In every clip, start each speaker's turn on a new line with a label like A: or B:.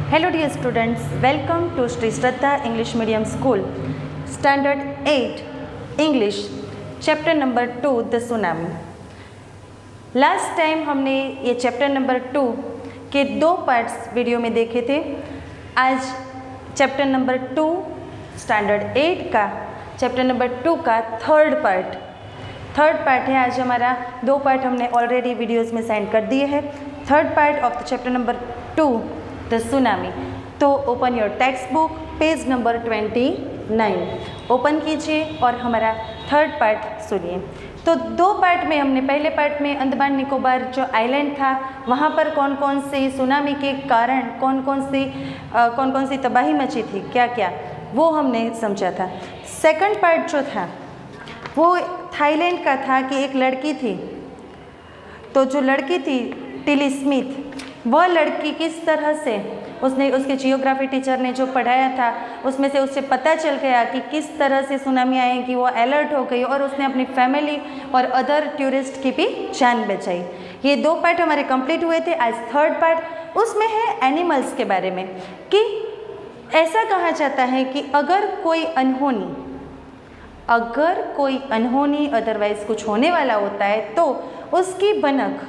A: Hello dear students, welcome to Sri Shraddha English Medium School, Standard 8, English, Chapter number 2, The Tsunami. Last time हमने ये chapter number 2 के 2 parts video में देखे थे। आज chapter number 2 standard 8 का chapter number 2 का थर्ड पार्ट है। आज हमारा 2 पार्ट हमने ऑलरेडी वीडियोस में सेंड कर दिए हैं। Third part of the chapter number 2 the tsunami. तो open your text book, page number 29 open कीजिए और हमारा थर्ड पार्ट सुनिए। तो 2 पार्ट में हमने पहले पार्ट में अंडमान निकोबार जो आइलैंड था वहाँ पर कौन कौन से सुनामी के कारण कौन कौन सी तबाही मची थी, क्या क्या, वो हमने समझा था। सेकंड पार्ट जो था वो थाईलैंड का था कि एक लड़की थी, तो जो लड़की थी टिली स्मिथ, वह लड़की किस तरह से उसके जियोग्राफी टीचर ने जो पढ़ाया था उसमें से उससे पता चल गया कि किस तरह से सुनामी आएगी, वो अलर्ट हो गई और उसने अपनी फैमिली और अदर टूरिस्ट की भी जान बचाई। ये 2 पार्ट हमारे कंप्लीट हुए थे। आज थर्ड पार्ट, उसमें है एनिमल्स के बारे में कि ऐसा कहा जाता है कि अगर कोई अनहोनी अदरवाइज कुछ होने वाला होता है तो उसकी भनक,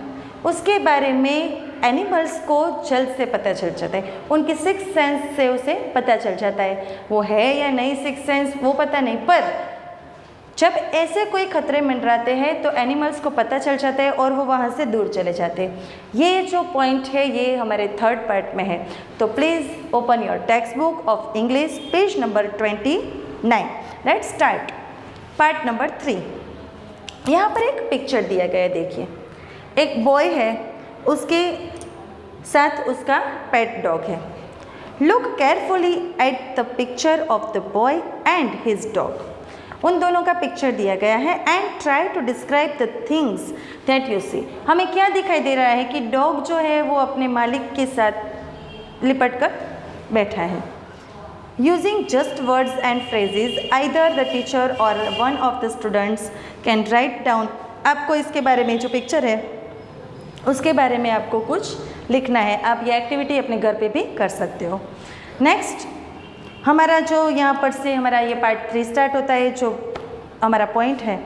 A: उसके बारे में एनिमल्स को जल्द से पता चल जाता है। उनके सिक्स सेंस से उसे पता चल जाता है। वो है या नहीं सिक्स सेंस वो पता नहीं, पर जब ऐसे कोई खतरे मंडराते हैं तो एनिमल्स को पता चल जाता है और वो वहाँ से दूर चले जाते हैं। ये जो पॉइंट है ये हमारे थर्ड पार्ट में है। तो please open your text book of English, page number 29। Let's start part number 3। यहाँ पर एक पिक्चर दिया गया है, देखिए। एक बॉय है, उसके साथ उसका पेट डॉग है। Look carefully at the picture of the boy and his dog. उन दोनों का पिक्चर दिया गया है and try to describe the things that you see. हमें क्या दिखाई दे रहा है कि डॉग जो है वो अपने मालिक के साथ लिपट कर बैठा है। Using just words and phrases, either the teacher or one of the students can write down. आपको इसके बारे में, जो पिक्चर है उसके बारे में आपको कुछ लिखना है। आप ये एक्टिविटी अपने घर पे भी कर सकते हो। नेक्स्ट हमारा जो यहाँ पर से हमारा ये पार्ट 3 स्टार्ट होता है, जो हमारा पॉइंट है,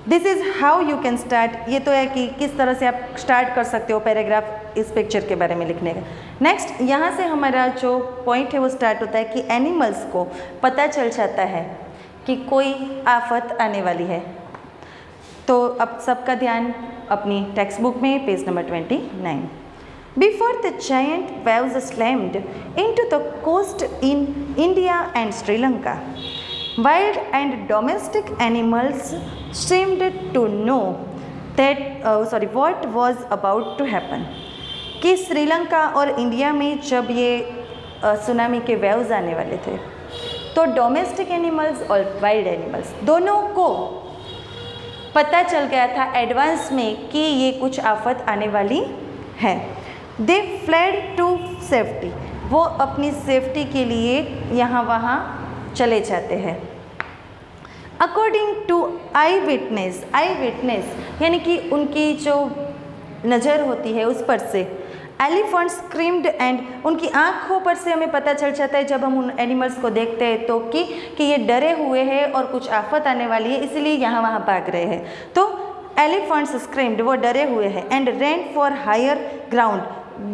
A: this is how you can start. ये तो है कि किस तरह से आप स्टार्ट कर सकते हो पैराग्राफ इस पिक्चर के बारे में लिखने का। नेक्स्ट यहाँ से हमारा जो पॉइंट है वो स्टार्ट होता है कि एनिमल्स को पता चल जाता है कि कोई आफत आने वाली है। तो अब सबका ध्यान अपनी टेक्स्ट बुक में, page number 29। Before the giant waves slammed into the coast in India and Sri Lanka, wild and domestic animals streamed to know what was about to happen. कि श्रीलंका और इंडिया में जब ये सुनामी के वेव्स आने वाले थे तो डोमेस्टिक एनिमल्स और वाइल्ड एनिमल्स दोनों को पता चल गया था एडवांस में कि ये कुछ आफत आने वाली है। दे फ्लेड टू सेफ्टी, वो अपनी सेफ्टी के लिए यहाँ वहाँ चले जाते हैं। अकॉर्डिंग टू आई विटनेस यानी कि उनकी जो नज़र होती है उस पर से, एलिफेंट स्क्रीम्ड एंड, उनकी आँखों पर से हमें पता चल जाता है जब हम उन एनिमल्स को देखते हैं तो कि ये डरे हुए हैं और कुछ आफत आने वाली है, इसलिए यहाँ वहाँ भाग रहे हैं। तो एलिफेंट्स स्क्रीम्ड, वो डरे हुए हैं। And ran for higher ground,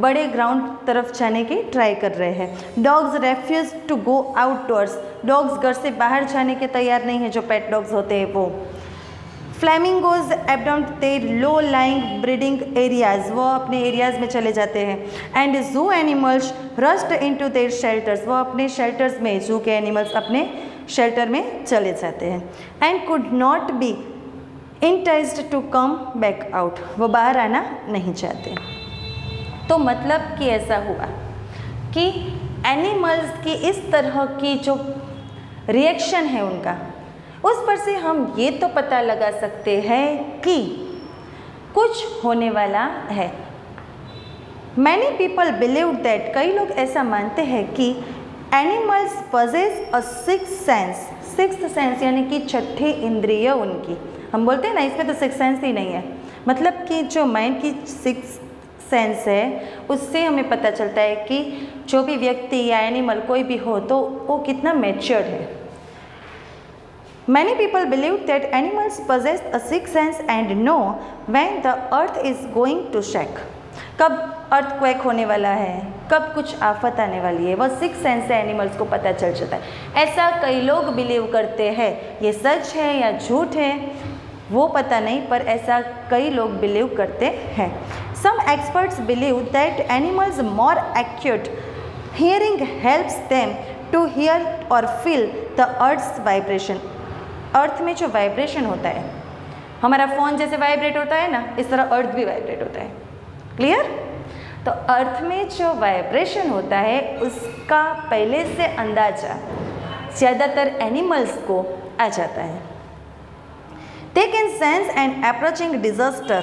A: बड़े ग्राउंड तरफ जाने की ट्राई कर रहे हैं। Dogs refuse to go outdoors, dogs घर से बाहर जाने के तैयार नहीं है, जो पेट डॉग्स होते हैं वो। Flamingos abandoned their low lying breeding areas, वो अपने एरियाज़ में चले जाते हैं। And zoo animals rushed into their shelters, वो अपने शेल्टर्स में, जू के एनिमल्स अपने शेल्टर में चले जाते हैं। And could not be enticed to come back out, वो बाहर आना नहीं चाहते। तो मतलब कि ऐसा हुआ कि एनिमल्स की इस तरह की जो रिएक्शन है उनका, उस पर से हम ये तो पता लगा सकते हैं कि कुछ होने वाला है। मैनी पीपल बिलीव दैट, कई लोग ऐसा मानते हैं कि एनिमल्स पजेस अ सिक्स्थ सेंस यानी कि छठी इंद्रिय उनकी। हम बोलते हैं ना इसमें तो सिक्स सेंस ही नहीं है, मतलब कि जो माइंड की सिक्स सेंस है उससे हमें पता चलता है कि जो भी व्यक्ति या एनिमल कोई भी हो तो वो कितना मैच्योर्ड है। Many people believe that animals possess a sixth sense and know when the earth is going to shake. कब अर्थक्वेक होने वाला है, कब कुछ आफत आने वाली है, वह सिक्स सेंस से एनिमल्स को पता चल जाता है। ऐसा कई लोग बिलीव करते हैं। ये सच है या झूठ है वो पता नहीं, पर ऐसा कई लोग बिलीव करते हैं। Some experts believe that animals more acute hearing helps them to hear or feel the earth's vibration. अर्थ में जो वाइब्रेशन होता है, हमारा फ़ोन जैसे वाइब्रेट होता है ना, इस तरह अर्थ भी वाइब्रेट होता है। क्लियर? तो अर्थ में जो वाइब्रेशन होता है उसका पहले से अंदाजा ज़्यादातर एनिमल्स को आ जाता है। They can sense an approaching disaster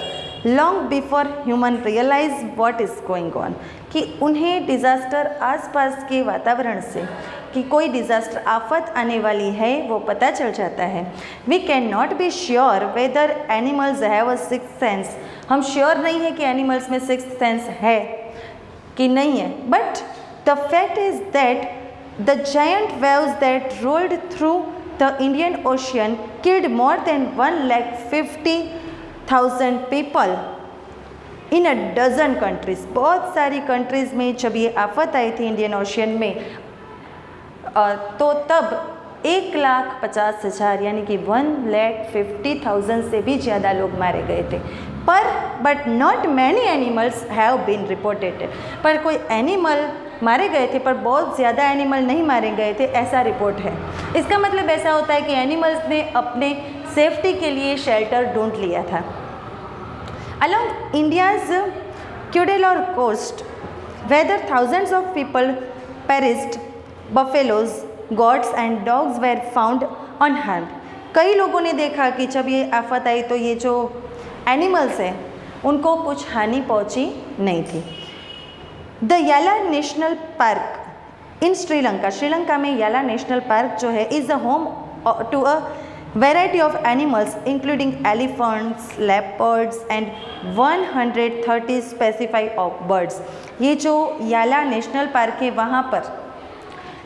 A: long before human realize what is going on. कि उन्हें डिज़ास्टर आसपास के वातावरण से कि कोई डिज़ास्टर आफत आने वाली है वो पता चल जाता है। We can not be sure whether animals have a sixth sense. हम श्योर नहीं है कि एनिमल्स में सिक्स्थ सेंस है कि नहीं है, but the fact is that the giant waves that rolled through the Indian ocean killed more than 1,50,000 people in a dozen countries. बहुत सारी कंट्रीज़ में जब ये आफत आई थी इंडियन ओशियन में तो तब 1,50,000 यानी कि 1,50,000 से भी ज़्यादा लोग मारे गए थे। But not many animals have been reported. पर कोई एनिमल मारे गए थे पर बहुत ज़्यादा एनिमल नहीं मारे गए थे, ऐसा रिपोर्ट है। इसका मतलब ऐसा होता है कि एनिमल्स ने अपने सेफ्टी के लिए शेल्टर ढूंढ लिया था। Along India's Cuddalore coast, where thousands of people perished, buffaloes, goats and dogs were found unharmed. कई लोगों ने देखा कि जब ये आफत आई तो ये जो एनिमल्स हैं उनको कुछ हानि पहुंची नहीं थी। द याला नेशनल पार्क इन श्रीलंका में याला नेशनल पार्क जो है is the home to a variety of animals including elephants, leopards and 130 specified of birds. ये जो याला नेशनल पार्क है वहाँ पर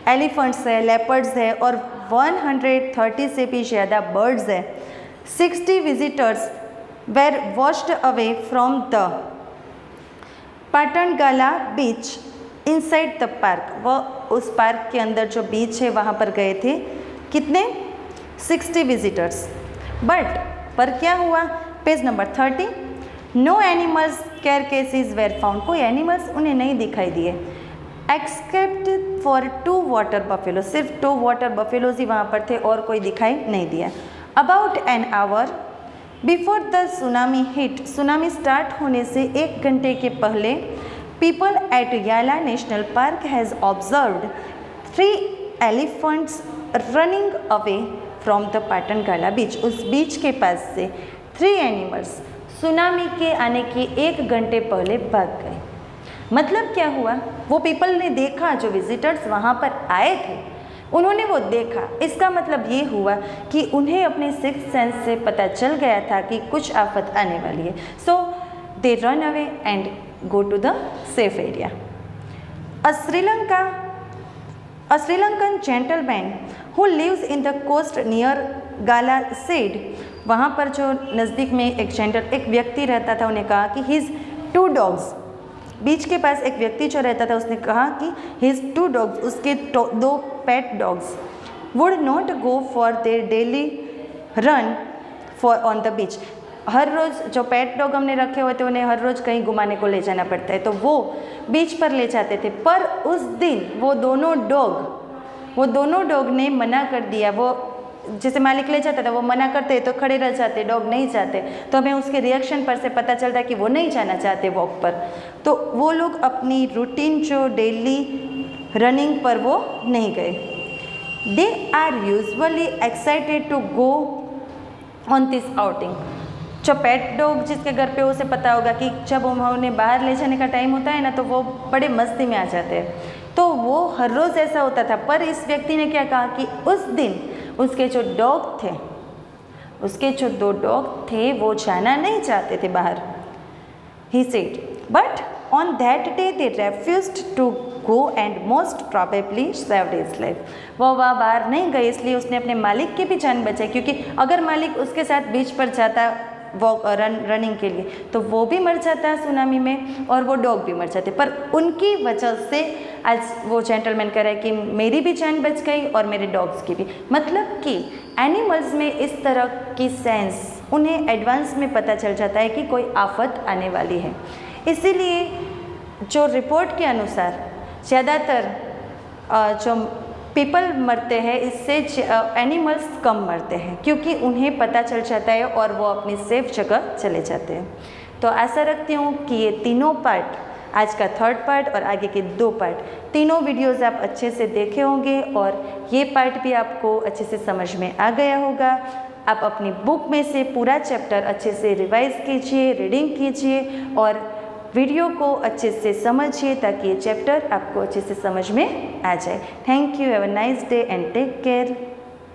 A: एलिफेंट्स है, लेपर्ड्स है और 130 से भी ज़्यादा बर्ड्स है। 60 visitors were washed away from the Patanangala beach inside the park. वह उस पार्क के अंदर जो बीच है वहाँ पर गए थे। कितने? 60 विजिटर्स। पर क्या हुआ? Page number 30, no animals carcasses were found. कोई एनिमल्स उन्हें नहीं दिखाई दिए एक्सेप्ट फॉर 2 वाटर बफेलो। सिर्फ 2 वाटर बफेलोज ही वहाँ पर थे और कोई दिखाई नहीं दिया। About an hour before the tsunami hit, tsunami start होने से 1 घंटे के पहले people at Yala national park has observed 3 elephants running away from the Patanangala beach. उस बीच के पास से 3 एनिमल्स सुनामी के आने के 1 घंटे पहले भाग गए। मतलब क्या हुआ? वो पीपल ने देखा, जो विजिटर्स वहाँ पर आए थे उन्होंने वो देखा। इसका मतलब ये हुआ कि उन्हें अपने सिक्स्थ सेंस से पता चल गया था कि कुछ आफत आने वाली है। So they run away and go to the safe area. A Sri Lankan gentleman who lives in the coast near Gala said, वहाँ पर जो नज़दीक में एक व्यक्ति रहता था, उन्हें कहा कि his 2 dogs, बीच के पास एक व्यक्ति जो रहता था उसने कहा कि his 2 dogs, उसके 2 pet dogs would not go for their daily run on the beach. हर रोज़ जो पेट डॉग हमने रखे हुए थे उन्हें हर रोज़ कहीं घुमाने को ले जाना पड़ता है, तो वो बीच पर ले जाते थे। पर उस दिन वो दोनों डॉग ने मना कर दिया। वो जैसे मालिक ले जाता था वो मना करते तो खड़े रह जाते, डॉग नहीं जाते। तो हमें उसके रिएक्शन पर से पता चलता है कि वो नहीं जाना चाहते वॉक पर। तो वो लोग अपनी रूटीन जो डेली रनिंग पर वो नहीं गए। They are usually excited to go on this outing. जो पेट डॉग जिसके घर पे उसे पता होगा कि जब उन्हें बाहर ले जाने का टाइम होता है ना तो वो बड़े मस्ती में आ जाते हैं, तो वो हर रोज़ ऐसा होता था। पर इस व्यक्ति ने क्या कहा कि उस दिन उसके जो 2 डॉग थे वो जाना नहीं चाहते थे बाहर। He said but on that day they refused to go and most probably saved his life. वो वह बाहर नहीं गई, इसलिए उसने अपने मालिक की भी जान बचाई, क्योंकि अगर मालिक उसके साथ बीच पर जाता वो रनिंग के लिए तो वो भी मर जाता है सुनामी में और वो डॉग भी मर जाते। पर उनकी वजह से आज वो जेंटलमैन कह रहा है कि मेरी भी जान बच गई और मेरे डॉग्स की भी। मतलब कि एनिमल्स में इस तरह की सेंस उन्हें एडवांस में पता चल जाता है कि कोई आफत आने वाली है। इसीलिए जो रिपोर्ट के अनुसार ज़्यादातर जो पीपल मरते हैं इससे एनिमल्स कम मरते हैं, क्योंकि उन्हें पता चल जाता है और वो अपनी सेफ जगह चले जाते हैं। तो आशा रखती हूँ कि ये तीनों पार्ट, आज का 3rd पार्ट और आगे के 2 पार्ट, तीनों वीडियोस आप अच्छे से देखे होंगे और ये पार्ट भी आपको अच्छे से समझ में आ गया होगा। आप अपनी बुक में से पूरा चैप्टर अच्छे से रिवाइज कीजिए, रीडिंग कीजिए और वीडियो को अच्छे से समझिए ताकि ये चैप्टर आपको अच्छे से समझ में आ जाए। Thank you, have a nice day and take care.